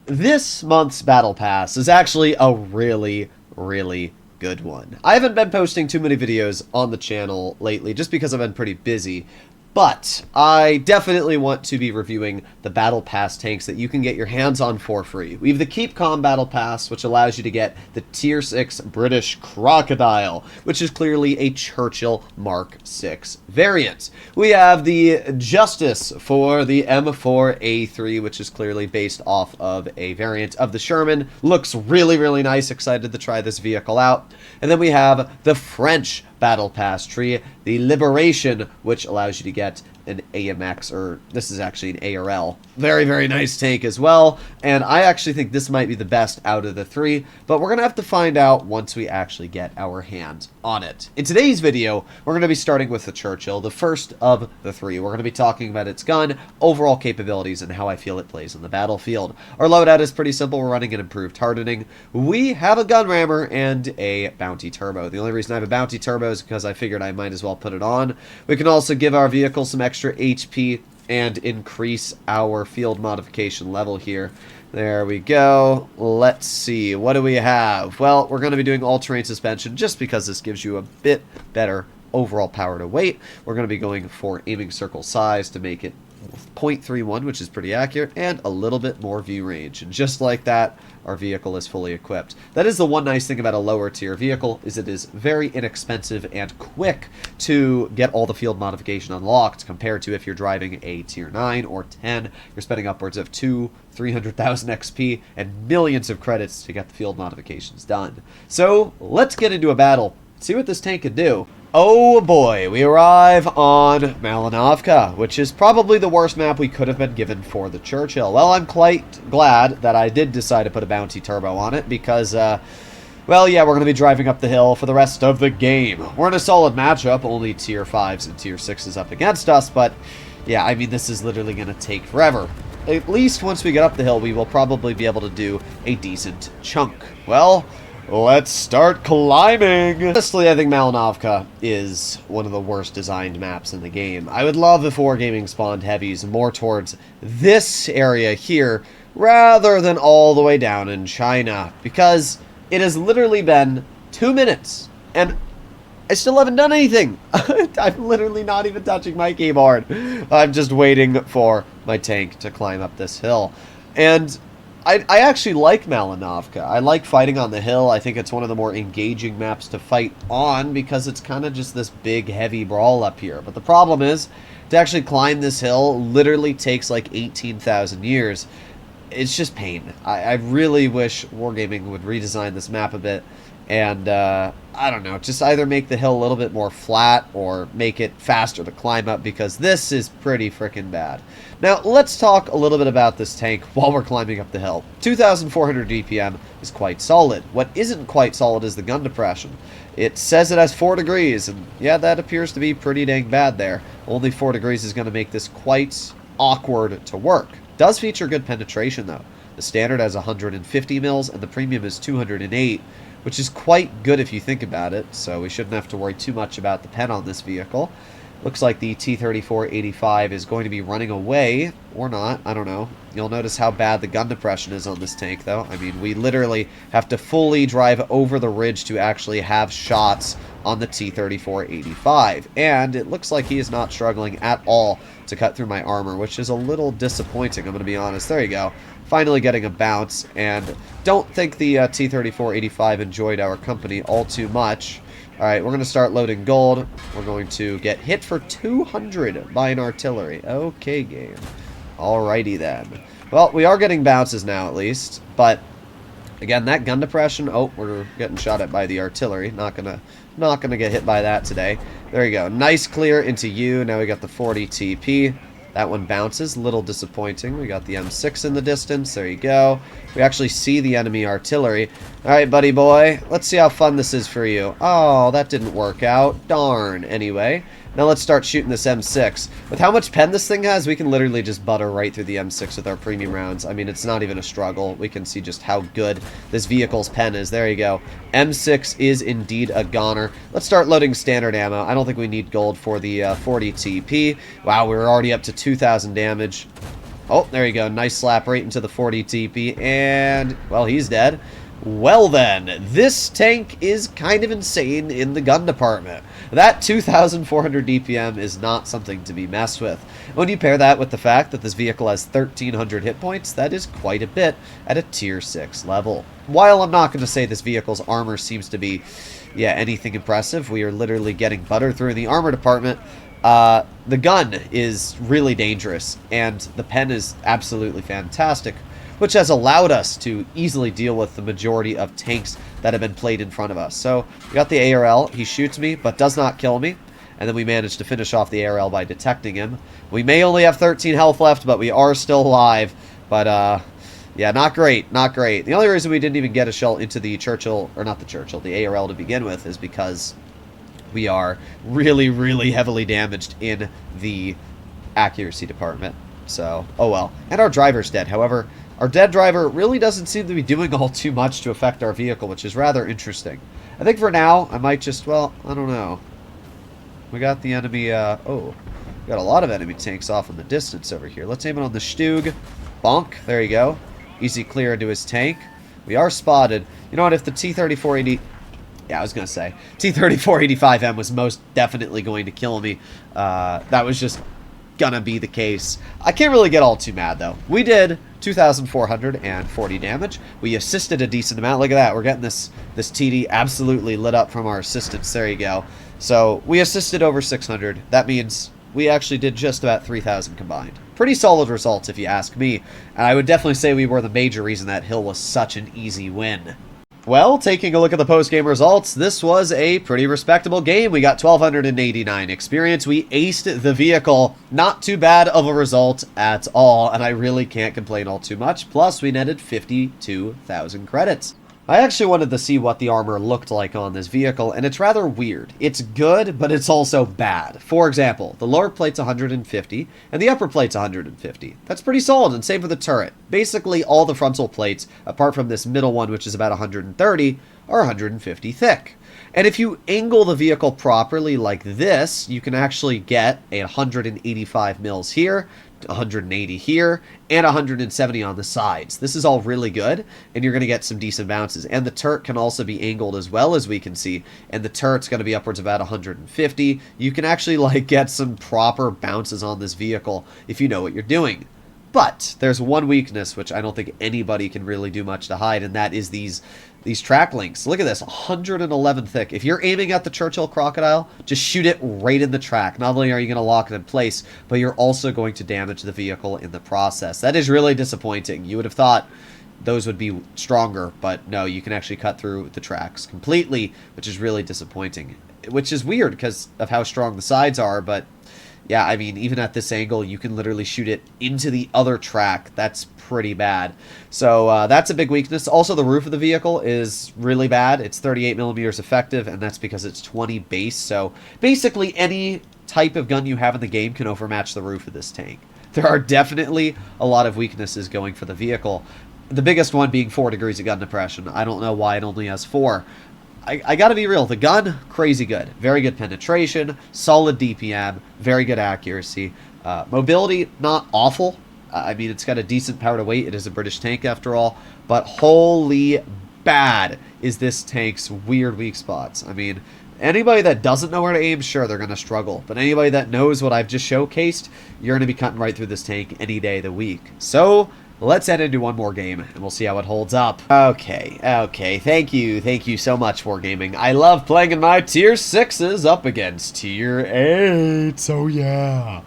This month's Battle Pass is actually a really good one. I haven't been posting too many videos on the channel lately just because I've been pretty busy, but I definitely want to be reviewing the Battle Pass tanks that you can get your hands on for free. We have the Keep Calm Battle Pass, which allows you to get the Tier 6 British Crocodile, which is clearly a Churchill Mark 6 variant. We have the Justice for the M4A3, which is clearly based off of a variant of the Sherman. Looks really nice. Excited to try this vehicle out. And then we have the French Battle Pass tree, the Liberation, which allows you to get an AMX, or this is actually an ARL. Very nice tank as well, and I actually think this might be the best out of the three, but we're going to have to find out once we actually get our hands on it. In today's video, we're going to be starting with the Churchill, the first of the three. We're going to be talking about its gun, overall capabilities, and how I feel it plays on the battlefield. Our loadout is pretty simple. We're running an improved hardening. We have a gun rammer and a bounty turbo. The only reason I have a bounty turbo is because I figured I might as well put it on. We can also give our vehicle some extra HP and increase our field modification level here. There we go. Let's see. What do we have? Well, we're going to be doing all-terrain suspension just because this gives you a bit better overall power to weight. We're going to be going for aiming circle size to make it 0.31, which is pretty accurate, and a little bit more view range. And just like that, our vehicle is fully equipped. That is the one nice thing about a lower tier vehicle, is it is very inexpensive and quick to get all the field modification unlocked compared to if you're driving a tier 9 or 10. You're spending upwards of 300,000 XP and millions of credits to get the field modifications done. So let's get into a battle, see what this tank can do. Oh boy, we arrive on Malinovka, which is probably the worst map we could have been given for the Churchill. Well, I'm quite glad that I did decide to put a bounty turbo on it because, well, yeah, we're going to be driving up the hill for the rest of the game. We're in a solid matchup, only tier 5s and tier 6s up against us, but yeah, I mean, this is literally going to take forever. At least once we get up the hill, we will probably be able to do a decent chunk. Well, let's start climbing! Honestly, I think Malinovka is one of the worst designed maps in the game. I would love if Wargaming spawned heavies more towards this area here, rather than all the way down in China, because it has literally been 2 minutes, and I still haven't done anything! I'm literally not even touching my keyboard. I'm just waiting for my tank to climb up this hill. And I actually like Malinovka. I like fighting on the hill. I think it's one of the more engaging maps to fight on because it's kind of just this big, heavy brawl up here. But the problem is, to actually climb this hill literally takes like 18,000 years. It's just pain. I really wish Wargaming would redesign this map a bit and, I don't know, just either make the hill a little bit more flat or make it faster to climb up because this is pretty freaking bad. Now, let's talk a little bit about this tank while we're climbing up the hill. 2,400 DPM is quite solid. What isn't quite solid is the gun depression. It says it has 4 degrees, and yeah, that appears to be pretty dang bad there. Only 4 degrees is going to make this quite awkward to work. Does feature good penetration, though. The standard has 150 mils, and the premium is 208, which is quite good if you think about it, so we shouldn't have to worry too much about the pen on this vehicle. Looks like the T-34-85 is going to be running away, or not, I don't know. You'll notice how bad the gun depression is on this tank, though. I mean, we literally have to fully drive over the ridge to actually have shots on the T-34-85. And it looks like he is not struggling at all to cut through my armor, which is a little disappointing, I'm going to be honest. There you go. Finally getting a bounce, and don't think the T-34-85 enjoyed our company all too much. Alright, we're going to start loading gold. We're going to get hit for 200 by an artillery. Okay, game. Alrighty then. Well, we are getting bounces now at least, but again, that gun depression, oh, we're getting shot at by the artillery. Not gonna get hit by that today. There you go. Nice clear into you. Now we got the 40 TP. That one bounces, a little disappointing. We got the M6 in the distance. There you go. We actually see the enemy artillery. Alright, buddy boy. Let's see how fun this is for you. Oh, that didn't work out. Darn. Anyway, now let's start shooting this M6. With how much pen this thing has, we can literally just butter right through the M6 with our premium rounds. I mean, it's not even a struggle. We can see just how good this vehicle's pen is. There you go. M6 is indeed a goner. Let's start loading standard ammo. I don't think we need gold for the 40 TP. Wow, we're already up to 2,000 damage. Oh, there you go. Nice slap right into the 40 TP, and, well, he's dead. Well then, this tank is kind of insane in the gun department. That 2,400 DPM is not something to be messed with. When you pair that with the fact that this vehicle has 1,300 hit points, that is quite a bit at a tier 6 level. While I'm not going to say this vehicle's armor seems to be, anything impressive, we are literally getting butter through the armor department. The gun is really dangerous, and the pen is absolutely fantastic, which has allowed us to easily deal with the majority of tanks that have been played in front of us. So, we got the ARL, he shoots me, but does not kill me, and then we managed to finish off the ARL by detecting him. We may only have 13 health left, but we are still alive, but, yeah, not great, not great. The only reason we didn't even get a shell into the Churchill, or not the Churchill, the ARL to begin with, is because we are really, really heavily damaged in the accuracy department. So, oh well. And our driver's dead. However, our dead driver really doesn't seem to be doing all too much to affect our vehicle, which is rather interesting. I think for now, I might just, well, I don't know. We got the enemy, we got a lot of enemy tanks off in the distance over here. Let's aim it on the Stug. Bonk. There you go. Easy clear into his tank. We are spotted. You know what, if the T-3480... Yeah, I was going to say, T-3485M was most definitely going to kill me. That was just gonna be the case. I can't really get all too mad, though. We did 2,440 damage. We assisted a decent amount. Look at that. We're getting this TD absolutely lit up from our assistance. There you go. So, we assisted over 600. That means we actually did just about 3,000 combined. Pretty solid results, if you ask me. And I would definitely say we were the major reason that hill was such an easy win. Well, taking a look at the post-game results, this was a pretty respectable game. We got 1,289 experience. We aced the vehicle. Not too bad of a result at all, and I really can't complain all too much. Plus, we netted 52,000 credits. I actually wanted to see what the armor looked like on this vehicle, and it's rather weird. It's good, but it's also bad. For example, the lower plate's 150, and the upper plate's 150. That's pretty solid, and same for the turret. Basically, all the frontal plates, apart from this middle one, which is about 130, are 150 thick. And if you angle the vehicle properly like this, you can actually get a 185 mils here, 180 here, and 170 on the sides. This is all really good, and you're going to get some decent bounces. And the turret can also be angled as well, as we can see, and the turret's going to be upwards of about 150. You can actually get some proper bounces on this vehicle if you know what you're doing. But there's one weakness which I don't think anybody can really do much to hide, and that is these track links. Look at this, 111 thick. If you're aiming at the Churchill Crocodile, just shoot it right in the track. Not only are you going to lock it in place, but you're also going to damage the vehicle in the process. That is really disappointing. You would have thought those would be stronger, but no, you can actually cut through the tracks completely, which is really disappointing. Which is weird because of how strong the sides are, but yeah, I mean, even at this angle, you can literally shoot it into the other track. That's pretty bad. So that's a big weakness. Also, the roof of the vehicle is really bad. It's 38 millimeters effective, and that's because it's 20 base. So basically, any type of gun you have in the game can overmatch the roof of this tank. There are definitely a lot of weaknesses going for the vehicle. The biggest one being 4 degrees of gun depression. I don't know why it only has 4. I gotta be real, the gun, crazy good. Very good penetration, solid DPM, very good accuracy. Mobility, not awful. I mean, it's got a decent power to weight. It is a British tank after all. But holy bad is this tank's weird weak spots. I mean, anybody that doesn't know where to aim, sure, they're going to struggle. But anybody that knows what I've just showcased, you're going to be cutting right through this tank any day of the week. So let's head into one more game, and we'll see how it holds up. Okay. Thank you so much, Wargaming. I love playing in my Tier 6s up against Tier 8s, oh yeah.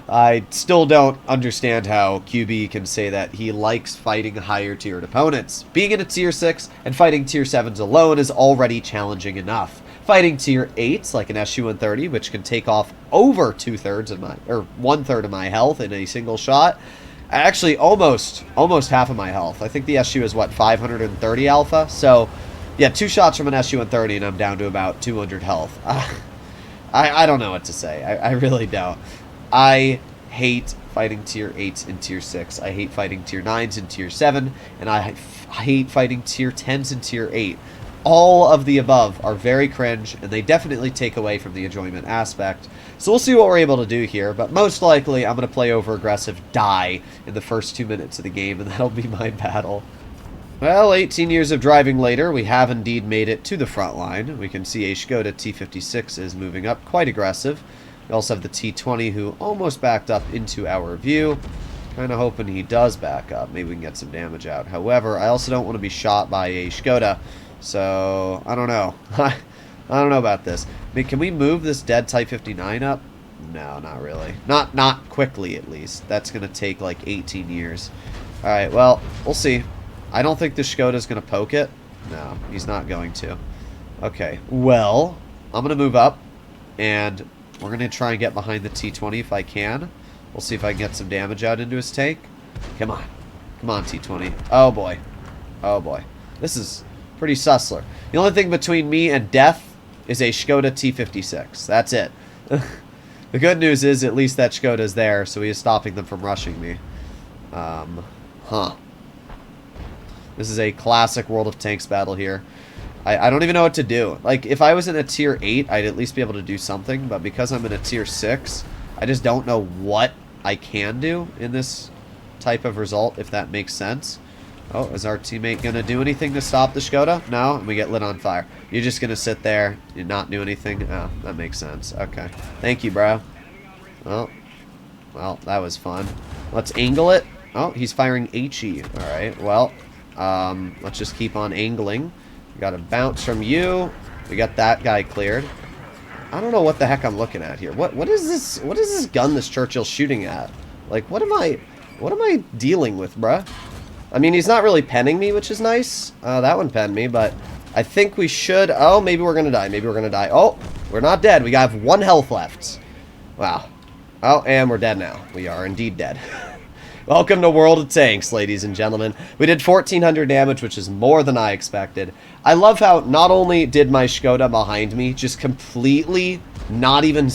I still don't understand how QB can say that he likes fighting higher-tiered opponents. Being in a Tier 6 and fighting Tier 7s alone is already challenging enough. Fighting Tier 8s, like an SU-130, which can take off over 2/3 of my, or 1/3 of my health in a single shot, actually, almost half of my health. I think the SU is, what, 530 alpha? So, yeah, 2 shots from an SU-130 and I'm down to about 200 health. I don't know what to say. I really don't. I hate fighting Tier 8s and Tier 6. I hate fighting Tier 9s and Tier 7. And I hate fighting Tier 10s and Tier 8. all of the above are very cringe, and they definitely take away from the enjoyment aspect. So we'll see what we're able to do here, but most likely I'm going to play over-aggressive, die in the first 2 minutes of the game, and that'll be my battle. Well, 18 years of driving later, we have indeed made it to the front line. We can see a Skoda T56 is moving up, quite aggressive. We also have the T20 who almost backed up into our view. Kind of hoping he does back up. Maybe we can get some damage out. However, I also don't want to be shot by a Skoda, so I don't know. I don't know about this. I mean, can we move this dead Type 59 up? No, not really. Not quickly, at least. That's going to take like 18 years. Alright, well, we'll see. I don't think the Skoda's going to poke it. No, he's not going to. Okay, well, I'm going to move up, and we're going to try and get behind the T20 if I can. We'll see if I can get some damage out into his tank. Come on. Come on, T20. Oh, boy. Oh, boy. This is pretty sussler. The only thing between me and death is a Skoda T56. That's it. The good news is at least that Skoda's there, so he is stopping them from rushing me. This is a classic World of Tanks battle here. I don't even know what to do. Like, if I was in a tier 8, I'd at least be able to do something, but because I'm in a tier 6, I just don't know what I can do in this type of result, if that makes sense. Oh, is our teammate going to do anything to stop the Skoda? No, and we get lit on fire. You're just going to sit there and not do anything? Oh, that makes sense. Okay. Thank you, bro. Well, that was fun. Let's angle it. Oh, he's firing HE. All right, well, let's just keep on angling. We got a bounce from you. We got that guy cleared. I don't know what the heck I'm looking at here. What is this? What is this gun this Churchill's shooting at? Like, what am I dealing with, bruh? I mean, he's not really penning me, which is nice. That one penned me, but I think we should. Oh, maybe we're gonna die. Maybe we're gonna die. Oh, we're not dead. We have 1 health left. Wow. Oh, and we're dead now. We are indeed dead. Welcome to World of Tanks, ladies and gentlemen. We did 1,400 damage, which is more than I expected. I love how not only did my Skoda behind me just completely not even...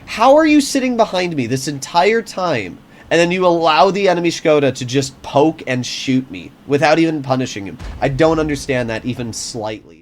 how are you sitting behind me this entire time, and then you allow the enemy Skoda to just poke and shoot me without even punishing him? I don't understand that even slightly.